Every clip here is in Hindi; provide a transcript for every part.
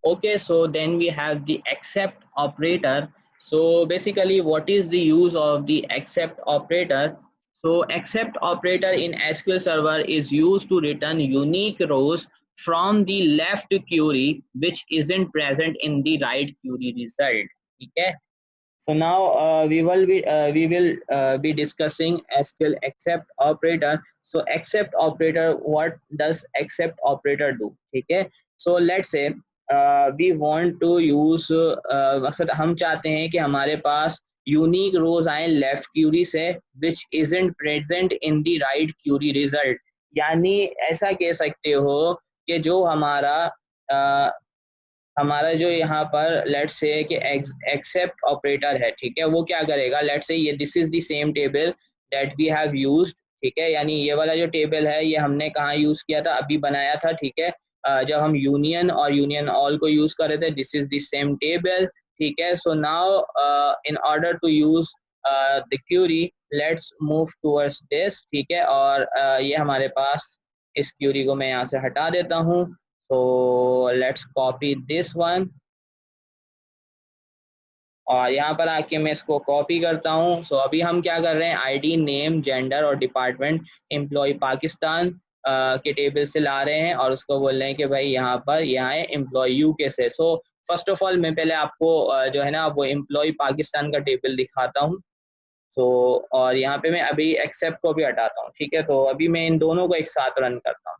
Okay, so then we have the accept operator. So basically, what is the use of the accept operator? So accept operator in SQL Server is used to return unique rows from the left query which isn't present in the right query result. Okay. So now we will be discussing SQL accept operator. So accept operator, what does accept operator do? Okay. So let's say we want to use मकसद हम चाहते हैं कि हमारे पास यूनिक रोज आए लेफ्ट क्यूरी से which isn't present in the right query result, यानी ऐसा कह सकते हो कि जो हमारा जो यहाँ पर लेट्स से कि एक्सेप्ट ऑपरेटर है, ठीक है, वो क्या करेगा, लेट्स से ये this is the same table that we have used, ठीक है, यानी ये वाला जो टेबल है ये हमने कहाँ यूज किया था, अभी बनाया था, ठीक है, जब हम यूनियन और यूनियन ऑल को यूज कर रहे थे, this is the same table, ठीक है। So now in order to use the query, let's move towards this, ठीक है, और ये हमारे पास इस क्यूरी को मैं यहाँ से हटा देता हूँ। So let's copy this one और यहाँ पर आके मैं इसको कॉपी करता हूँ। सो अभी हम क्या कर रहे हैं, आईडी, नेम, जेंडर और डिपार्टमेंट एम्प्लॉय पाकिस्तान के टेबल से ला रहे हैं और उसको बोल रहे हैं कि भाई यहाँ पर यहाँ है एम्प्लॉय यूके से। सो फर्स्ट ऑफ ऑल मैं पहले आपको जो है ना वो एम्प्लॉय पाकिस्तान का टेबल दिखाता हूँ। सो और यहाँ पे मैं अभी एक्सेप्ट को भी हटाता हूँ, ठीक है, तो अभी मैं इन दोनों को एक साथ रन करता हूँ।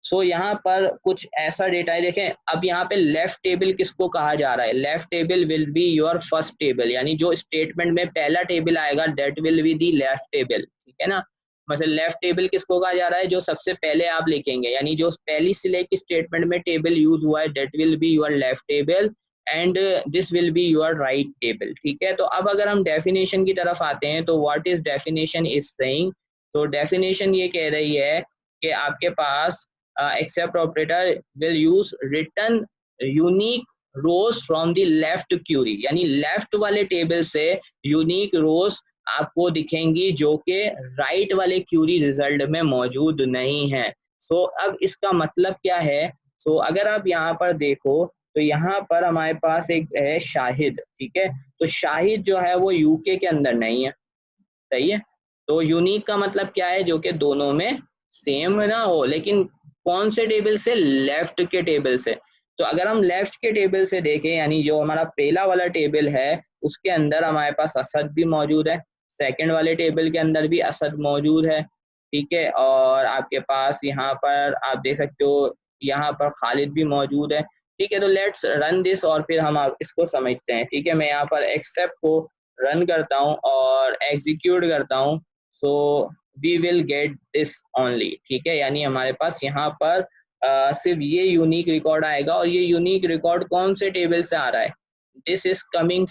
सो यहाँ पर कुछ ऐसा डेटा है, देखें अब यहाँ पे लेफ्ट टेबल किसको कहा जा रहा है, left table will be your first table, यानी जो स्टेटमेंट में पहला टेबल आएगा that will be the left table, ठीक है ना। मतलब लेफ्ट टेबल किसको कहा जा रहा है, जो सबसे पहले आप लिखेंगे, यानी जो पहली सिलेक्ट स्टेटमेंट में टेबल यूज हुआ है that will be your left table and this will be your right table, ठीक है। तो अब अगर हम डेफिनेशन की तरफ आते हैं तो what is definition is saying, तो डेफिनेशन ये कह रही है कि आपके पास except operator will use return unique rows from the left query, यानी लेफ्ट वाले टेबल से यूनिक रोज आपको दिखेंगी जो कि राइट वाले क्यूरी रिजल्ट में मौजूद नहीं है। सो अब इसका मतलब क्या है, सो अगर आप यहाँ पर देखो तो यहाँ पर हमारे पास एक है शाहिद, ठीक है, तो शाहिद जो है वो यूके के अंदर नहीं है, सही है। तो यूनिक का मतलब क्या है, जो कि दोनों में सेम ना हो, लेकिन कौन से टेबल से, लेफ्ट के टेबल से। तो अगर हम लेफ्ट के टेबल से देखें, यानी जो हमारा पहला वाला टेबल है उसके अंदर हमारे पास असद भी मौजूद है, सेकंड वाले टेबल के अंदर भी असद मौजूद है, ठीक है, और आपके पास यहाँ पर आप देख सकते हो यहाँ पर खालिद भी मौजूद है, ठीक है। तो लेट्स रन दिस और फिर हम इसको समझते हैं, ठीक है। मैं यहाँ पर एक्सेप्ट को रन करता हूँ और एग्जीक्यूट करता हूँ, so we will get this only, ठीक है, यानी हमारे पास यहाँ पर सिर्फ ये यूनिक रिकॉर्ड आएगा और ये यूनिक रिकॉर्ड कौन से टेबल से आ रहा है, this is coming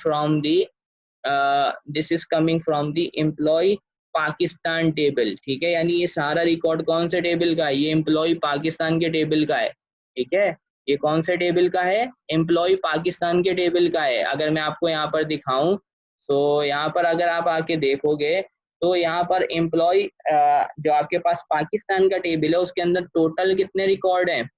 from the employee Pakistan table, ठीक है, यानी ये सारा रिकॉर्ड कौन से टेबल का है, ये एम्प्लॉय पाकिस्तान के टेबल का है, ठीक है। ये कौन से टेबल का है, एम्प्लॉय पाकिस्तान के टेबल का है। अगर मैं आपको यहाँ पर दिखाऊं तो यहाँ पर अगर आप आके देखोगे तो यहाँ पर एम्प्लॉय जो आपके पास पाकिस्तान का टेबल है उसके अंदर टोटल कितने रिकॉर्ड हैं,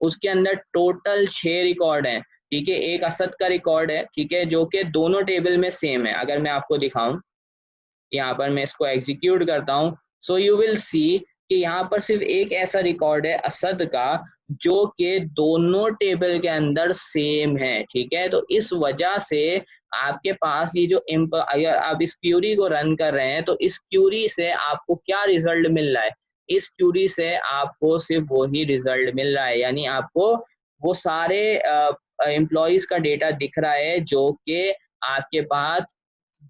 उसके अंदर टोटल 6 रिकॉर्ड हैं, ठीक है। एक असद का रिकॉर्ड है, ठीक है, जो कि दोनों टेबल में सेम है। अगर मैं आपको दिखाऊं, यहाँ पर मैं इसको एग्जीक्यूट करता हूँ, सो यू विल सी कि यहाँ पर सिर्फ एक ऐसा रिकॉर्ड है असद का जो कि दोनों टेबल के अंदर सेम है, ठीक है। तो इस वजह से आपके पास ये जो अगर आप इस क्यूरी को रन कर रहे हैं तो इस क्यूरी से आपको क्या रिजल्ट मिल रहा है, इस क्यूरी से आपको सिर्फ वही रिजल्ट मिल रहा है, यानी आपको वो सारे एम्प्लॉयज का डेटा दिख रहा है जो कि आपके पास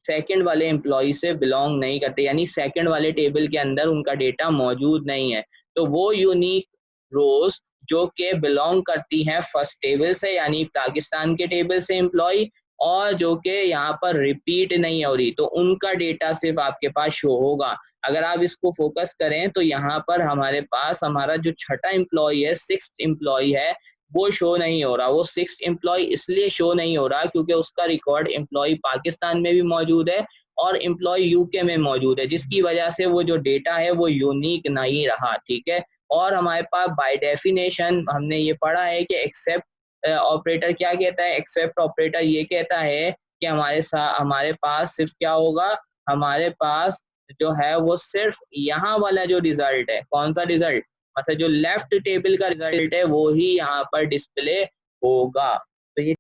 सेकंड वाले एम्प्लॉय से बिलोंग नहीं करते, यानी सेकंड वाले टेबल के अंदर उनका डेटा मौजूद नहीं है। तो वो यूनिक रोज जो कि बिलोंग करती हैं फर्स्ट टेबल से, यानी पाकिस्तान के टेबल से एम्प्लॉय, और जो कि यहाँ पर रिपीट नहीं हो रही, तो उनका डेटा सिर्फ आपके पास शो होगा। अगर आप इसको फोकस करें तो यहाँ पर हमारे पास हमारा जो छठा एम्प्लॉय है, सिक्स्थ एम्प्लॉय है, वो शो नहीं हो रहा। वो सिक्स्थ एम्प्लॉय इसलिए शो नहीं हो रहा क्योंकि उसका रिकॉर्ड एम्प्लॉय पाकिस्तान में भी मौजूद है और एम्प्लॉय यूके में मौजूद है, जिसकी वजह से वो जो डेटा है वो यूनिक नहीं रहा, ठीक है। और हमारे पास बाय डेफिनेशन हमने ये पढ़ा है कि एक्सेप्ट ऑपरेटर क्या कहता है, एक्सेप्ट ऑपरेटर ये कहता है कि हमारे पास सिर्फ क्या होगा, हमारे पास जो है वो सिर्फ यहाँ वाला जो रिजल्ट है, कौन सा रिजल्ट, मतलब जो लेफ्ट टेबल का रिजल्ट है वो ही यहाँ पर डिस्प्ले होगा। तो ये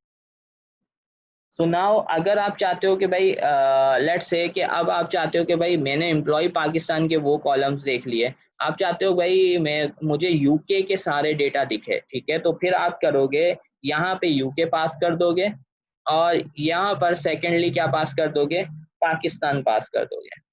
सो नाउ अगर आप चाहते हो कि भाई लेट्स से कि अब आप चाहते हो कि भाई मैंने एम्प्लॉय पाकिस्तान के वो कॉलम्स देख लिए, आप चाहते हो भाई मुझे यूके के सारे डेटा दिखे, ठीक है, तो फिर आप करोगे यहाँ पे यूके पास कर दोगे और यहाँ पर सेकेंडली क्या पास कर दोगे, पाकिस्तान पास कर दोगे।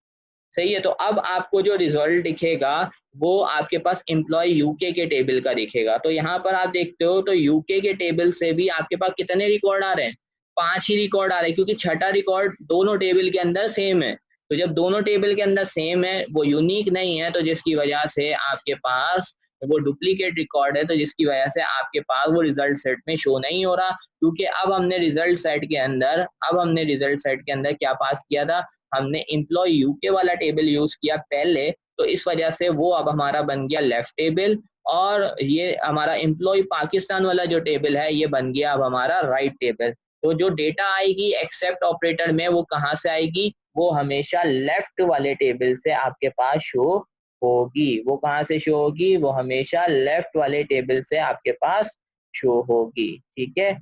सही है, तो अब आपको जो रिजल्ट दिखेगा वो आपके पास एम्प्लॉय यूके के टेबल का दिखेगा। तो यहाँ पर आप देखते हो तो यूके के टेबल से भी आपके पास कितने रिकॉर्ड आ रहे हैं, 5 ही रिकॉर्ड आ रहे हैं, क्योंकि छठा रिकॉर्ड दोनों टेबल के अंदर सेम है। तो जब दोनों टेबल के अंदर सेम है, वो यूनिक नहीं है, तो जिसकी वजह से आपके पास वो डुप्लीकेट रिकॉर्ड है, तो जिसकी वजह से आपके पास वो रिजल्ट सेट में शो नहीं हो रहा, क्योंकि अब हमने रिजल्ट सेट के अंदर क्या पास किया था, हमने एम्प्लॉय यूके वाला टेबल यूज किया पहले, तो इस वजह से वो अब हमारा बन गया लेफ्ट टेबल, और ये हमारा एम्प्लॉय पाकिस्तान वाला जो टेबल है ये बन गया अब हमारा राइट टेबल। तो जो डेटा आएगी एक्सेप्ट ऑपरेटर में वो कहाँ से आएगी, वो हमेशा लेफ्ट वाले टेबल से आपके पास शो होगी। वो कहाँ से शो होगी, वो हमेशा लेफ्ट वाले टेबल से आपके पास शो होगी। ठीक है,